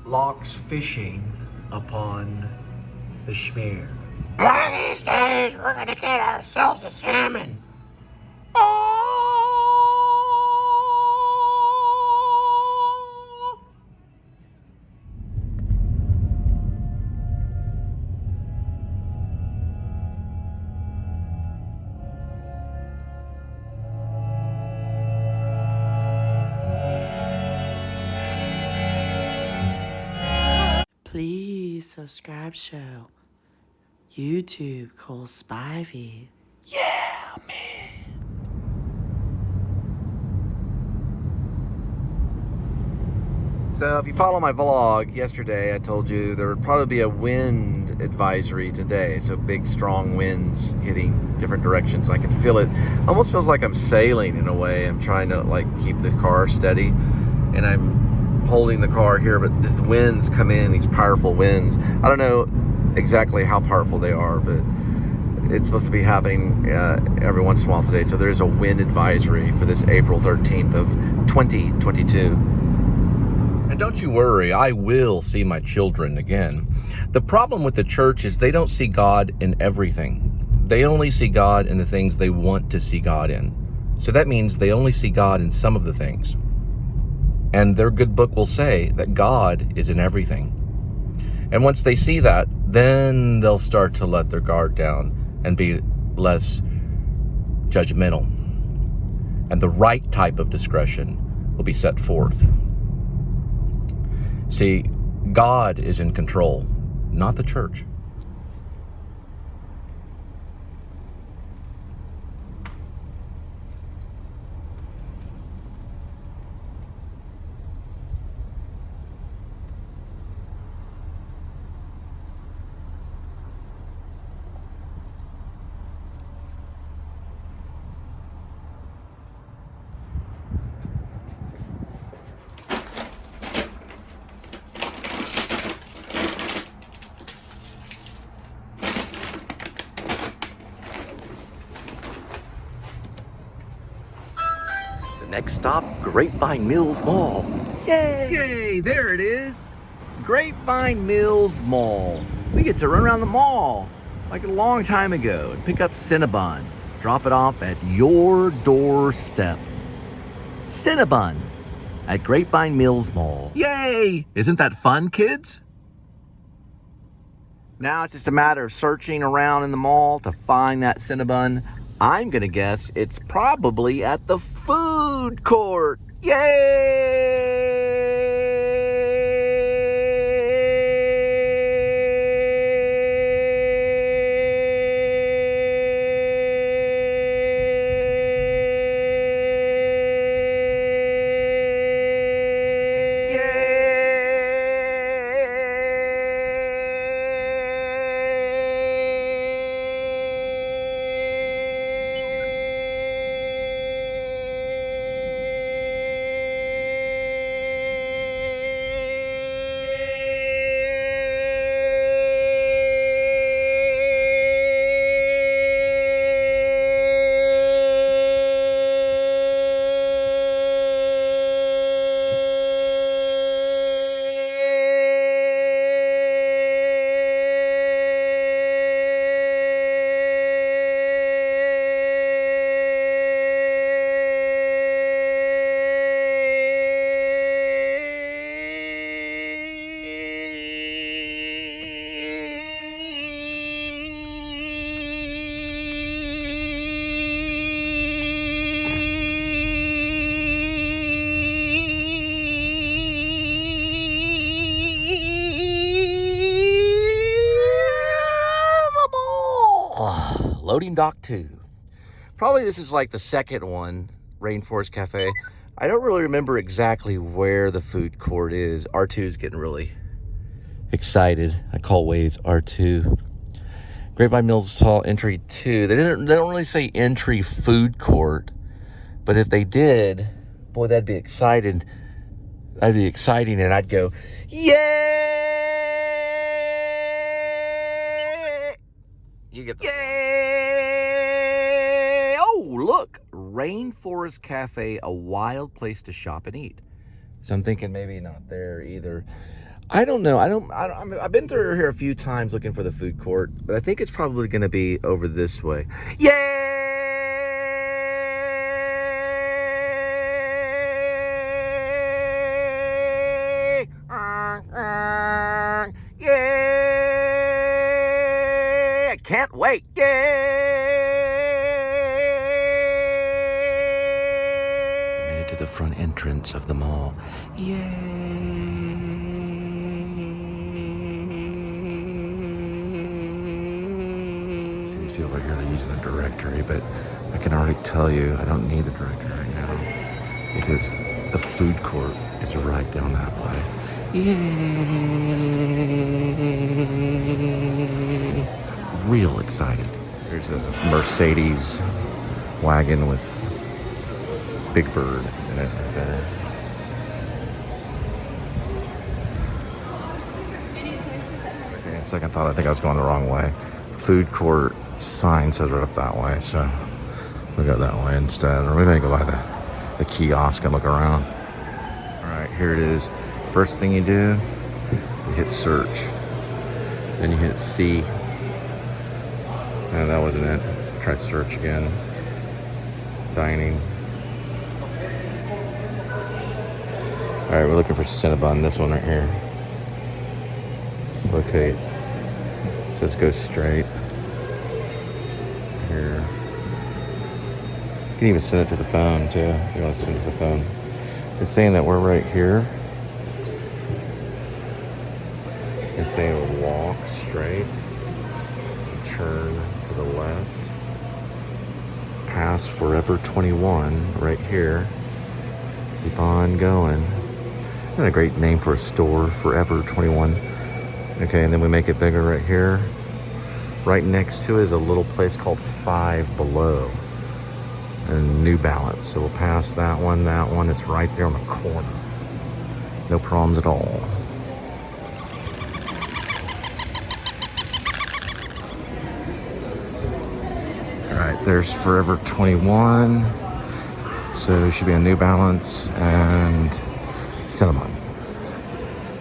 locks fishing upon the schmear. One of these days, we're gonna get ourselves a salmon. Please subscribe show. YouTube Cole Spivey. Yeah, man. So if you follow my vlog yesterday, I told you there would probably be a wind advisory today. So big, strong winds hitting different directions. I can feel it. Almost feels like I'm sailing in a way. I'm trying to like keep the car steady, and I'm holding the car here, but these winds come in, these powerful winds. I don't know exactly how powerful they are, but it's supposed to be happening every once in a while today. So there's a wind advisory for this April 13th of 2022. And don't you worry, I will see my children again. The problem with the church is they don't see God in everything. They only see God in the things they want to see God in. So that means they only see God in some of the things. And their good book will say that God is in everything. And once they see that, then they'll start to let their guard down and be less judgmental. And the right type of discretion will be set forth. See, God is in control, not the church. Next stop, Grapevine Mills Mall. Yay! Yay, there it is. Grapevine Mills Mall. We get to run around the mall like a long time ago and pick up Cinnabon. Drop it off at your doorstep. Cinnabon at Grapevine Mills Mall. Yay! Isn't that fun, kids? Now it's just a matter of searching around in the mall to find that Cinnabon. I'm gonna guess it's probably at the food court. Loading dock 2. Probably this is like the second one, Rainforest Cafe. I don't really remember exactly where the food court is. R2 is getting really excited. I call Waze R2. Grapevine Mills Hall entry 2. They don't really say entry food court, but if they did, boy, that'd be exciting. That'd be exciting, and I'd go, yay! You get the yay! Oh, look, Rainforest Cafe, a wild place to shop and eat. So I'm thinking maybe not there either. I don't know. I've been through here a few times looking for the food court, but I think it's probably going to be over this way. Yay! Yay! I can't wait. Yay! Made it to the front entrance of the mall. Yay! These people are here, they're using the directory, but I can already tell you I don't need the directory right now because the food court is right down that way. Yay! Real excited. There's a Mercedes wagon with Big Bird in it right there. Okay, second thought, I think I was going the wrong way. Food court sign says right up that way, so we'll go that way instead. Or we may go by the kiosk and look around. All right, here it is. First thing you do, you hit search. Then you hit C. And that wasn't it. Try search again. Dining. All right, we're looking for Cinnabon, this one right here. Locate. It says go straight. Here. You can even send it to the phone too, if you want to send it to the phone. It's saying that we're right here. It's saying walk straight. Turn to the left. Pass Forever 21 right here. Keep on going. Not a great name for a store, Forever 21. Okay, and then we make it bigger right here. Right next to it is a little place called Five Below. And New Balance. So we'll pass that one. It's right there on the corner. No problems at all. Alright, there's Forever 21. So it should be a New Balance and Cinnamon.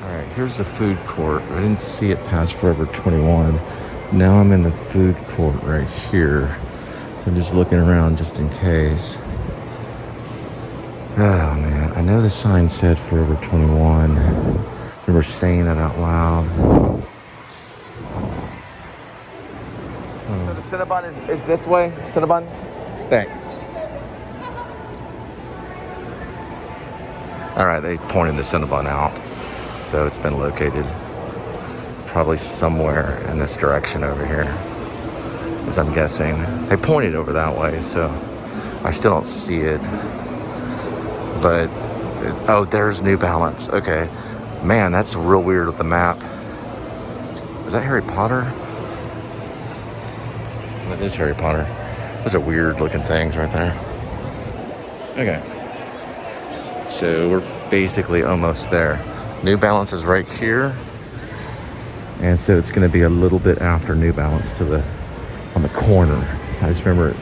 Alright, here's the food court. I didn't see it past Forever 21. Now I'm in the food court right here. So I'm just looking around just in case. Oh man, I know the sign said Forever 21. I remember saying that out loud. So the Cinnabon is this way? Cinnabon? Thanks. Alright, they pointed the Cinnabon out. So it's been located probably somewhere in this direction over here, as I'm guessing. They pointed over that way, so I still don't see it. But, oh, there's New Balance. Okay. Man, that's real weird with the map. Is that Harry Potter? That is Harry Potter. Those are weird looking things right there. Okay. So we're basically almost there. New Balance is right here. And so it's going to be a little bit after New Balance on the corner. I just remember it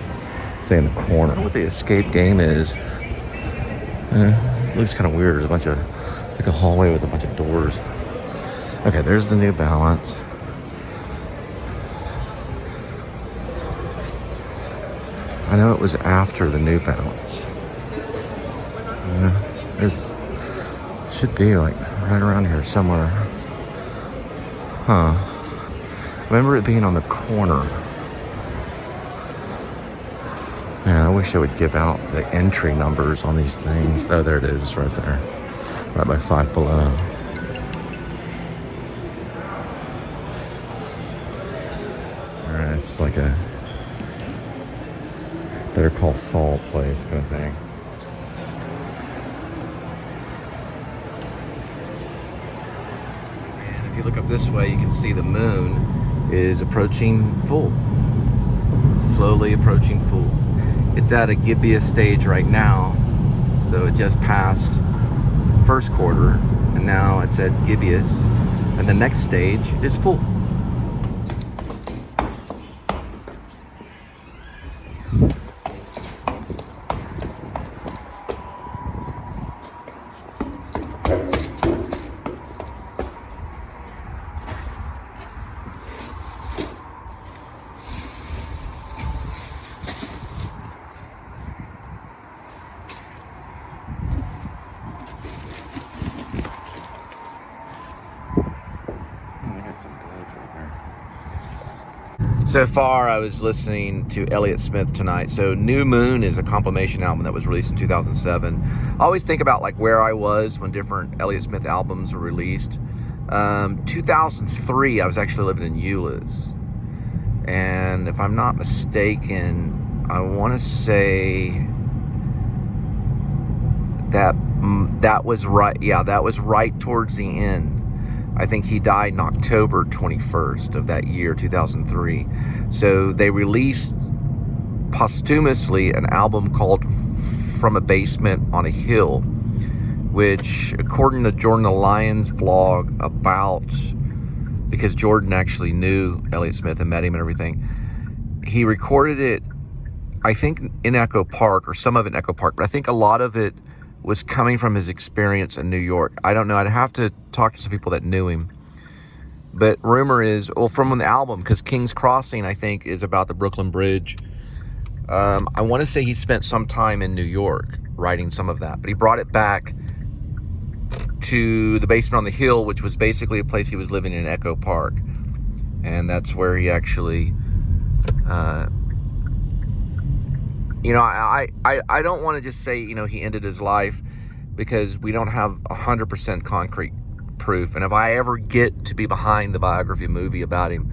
saying the corner. I don't know what the escape game is. It looks kind of weird. There's it's like a hallway with a bunch of doors. Okay, there's the New Balance. I know it was after the New Balance. There's should be like right around here somewhere. Huh. I remember it being on the corner. Man, I wish I would give out the entry numbers on these things. Oh, there it is. It's right there. Right by Five Below. Alright, it's like a Better Call Saul place kind of thing. And if you look up this way, you can see the moon is approaching full. It's slowly approaching full. It's at a gibbous stage right now, so it just passed first quarter, and now it's at gibbous, and the next stage is full. So far, I was listening to Elliott Smith tonight. So New Moon is a compilation album that was released in 2007. I always think about like where I was when different Elliott Smith albums were released. 2003, I was actually living in Euless. And if I'm not mistaken, I want to say that was right. Yeah, that was right towards the end. I think he died in October 21st of that year, 2003. So they released posthumously an album called From a Basement on a Hill, which, according to Jordan the Lion's vlog about, because Jordan actually knew Elliott Smith and met him and everything, he recorded it, I think, in Echo Park, or some of it in Echo Park, but I think a lot of it was coming from his experience in New York. I don't know. I'd have to talk to some people that knew him. But rumor is, well, from the album, because King's Crossing, I think, is about the Brooklyn Bridge. I want to say he spent some time in New York writing some of that. But he brought it back to the basement on the hill, which was basically a place he was living in Echo Park. And that's where he actually... I don't want to just say, he ended his life, because we don't have 100% concrete proof. And if I ever get to be behind the biography movie about him,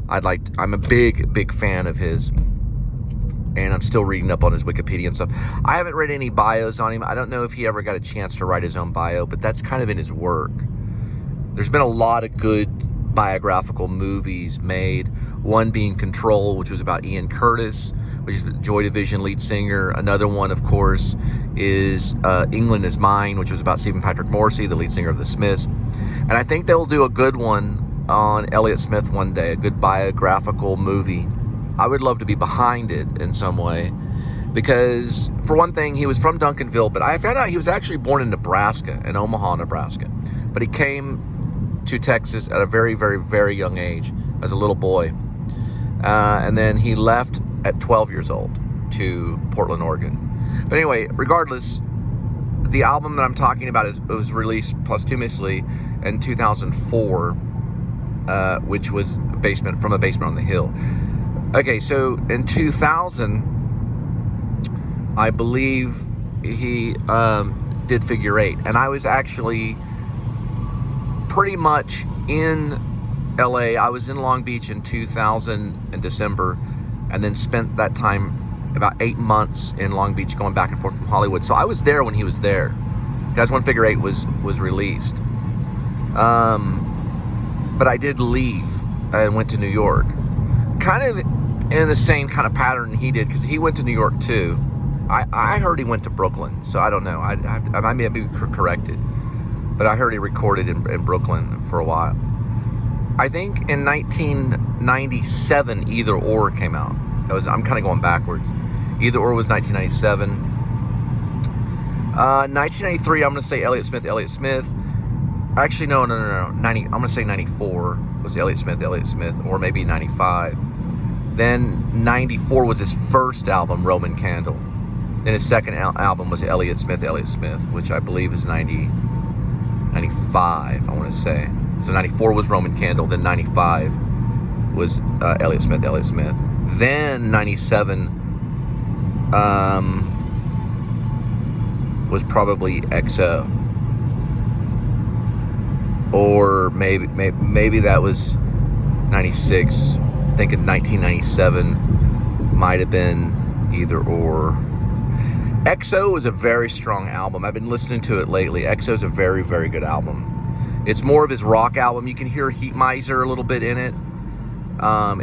I'm a big fan of his. And I'm still reading up on his Wikipedia and stuff. I haven't read any bios on him. I don't know if he ever got a chance to write his own bio, but that's kind of in his work. There's been a lot of good biographical movies made. One being Control, which was about Ian Curtis, which is Joy Division lead singer. Another one, of course, is England Is Mine, which was about Stephen Patrick Morrissey, the lead singer of the Smiths. And I think they'll do a good one on Elliott Smith one day, a good biographical movie. I would love to be behind it in some way, because, for one thing, he was from Duncanville, but I found out he was actually born in Nebraska, in Omaha, Nebraska. But he came to Texas at a very, very, very young age, as a little boy. And then he left at 12 years old to Portland, Oregon. But anyway, regardless, the album that I'm talking about was released posthumously in 2004, which was From a Basement on the Hill. Okay, so in 2000, I believe he did Figure Eight, and I was actually pretty much in LA. I was in Long Beach in 2000 in December, and then spent that time, about 8 months in Long Beach, going back and forth from Hollywood. So I was there when he was there. That's when Figure Eight was released. But I did leave and went to New York, kind of in the same kind of pattern he did, because he went to New York too. I heard he went to Brooklyn, so I don't know. I might be corrected, but I heard he recorded in Brooklyn for a while. I think in 1997, Either Or came out. I'm kind of going backwards. Either Or was 1997. 1993, I'm going to say Elliott Smith. Actually, no. 90. I'm going to say 94 was Elliott Smith, or maybe 95. Then 94 was his first album, Roman Candle. Then his second album was Elliott Smith, which I believe is 95, I want to say. So 94 was Roman Candle, then 95 was Elliott Smith. Then 97 was probably XO. Or maybe that was 96. I think in 1997 might have been Either Or. XO is a very strong album. I've been listening to it lately. XO is a very, very good album. It's more of his rock album. You can hear Heat Miser a little bit in it.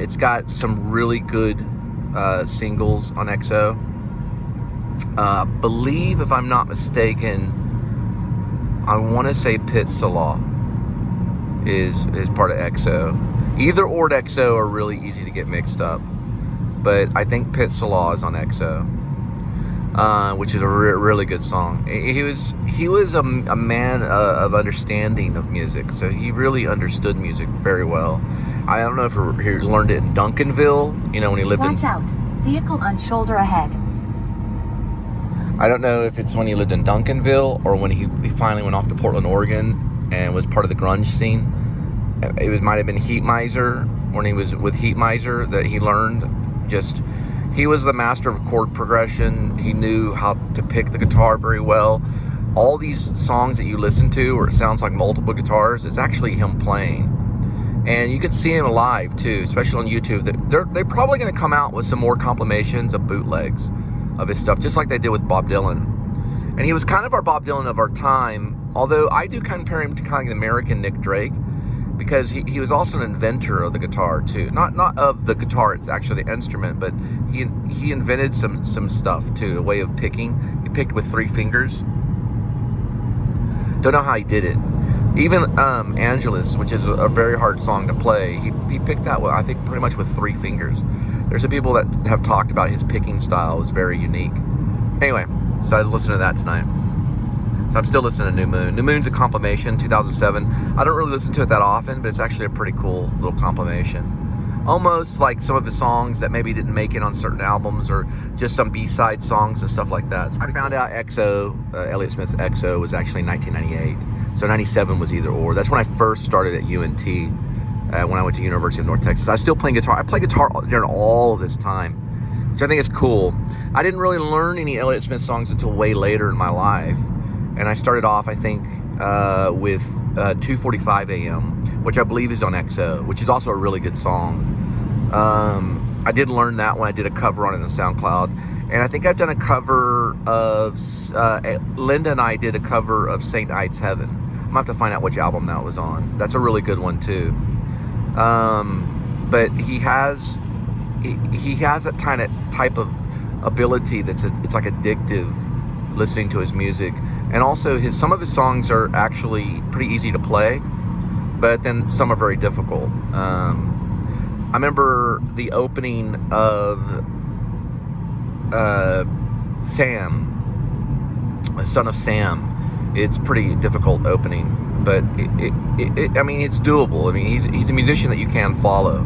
It's got some really good singles on XO. Believe, if I'm not mistaken, I want to say Pit Salah is part of XO. Either Or and XO are really easy to get mixed up, but I think Pit Salah is on XO. Which is a really good song. He was a man of understanding of music, so he really understood music very well. I don't know if he learned it in Duncanville, when he lived Watch out. Vehicle on shoulder ahead. I don't know if it's when he lived in Duncanville or when he finally went off to Portland, Oregon, and was part of the grunge scene. It might have been Heat Miser, when he was with Heat Miser that he learned. He was the master of chord progression. He knew how to pick the guitar very well. All these songs that you listen to where it sounds like multiple guitars, it's actually him playing. And you can see him live too, especially on YouTube. They're probably going to come out with some more compilations of bootlegs of his stuff, just like they did with Bob Dylan. And he was kind of our Bob Dylan of our time, although I do compare him to kind of the American Nick Drake, because he was also an inventor of the guitar too. Not of the guitar, it's actually the instrument, but he invented some stuff too, a way of picking. He picked with 3 fingers. Don't know how he did it. Even Angelus, which is a very hard song to play, he picked that, I think, pretty much with 3 fingers. There's some people that have talked about his picking style is very unique. Anyway, so I was listening to that tonight. So I'm still listening to New Moon. New Moon's a compilation, 2007. I don't really listen to it that often, but it's actually a pretty cool little compilation. Almost like some of his songs that maybe didn't make it on certain albums, or just some B-side songs and stuff like that. I found out EXO, Elliott Smith's EXO, was actually 1998. So 97 was either or. That's when I first started at UNT, when I went to University of North Texas. I was still playing guitar. I played guitar during all of this time, which I think is cool. I didn't really learn any Elliott Smith songs until way later in my life. And I started off, I think, with 2:45 a.m., which I believe is on EXO, which is also a really good song. I did learn that when I did a cover on it on SoundCloud. And I think I've done a cover of, Linda and I did a cover of St. Ides Heaven. I'm gonna have to find out which album that was on. That's a really good one too. But he has that type of ability it's like addictive, listening to his music. And also some of his songs are actually pretty easy to play, but then some are very difficult. I remember the opening of Sam, Son of Sam. It's pretty difficult opening, but I mean, it's doable. I mean, he's a musician that you can follow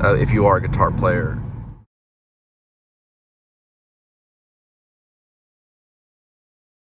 if you are a guitar player.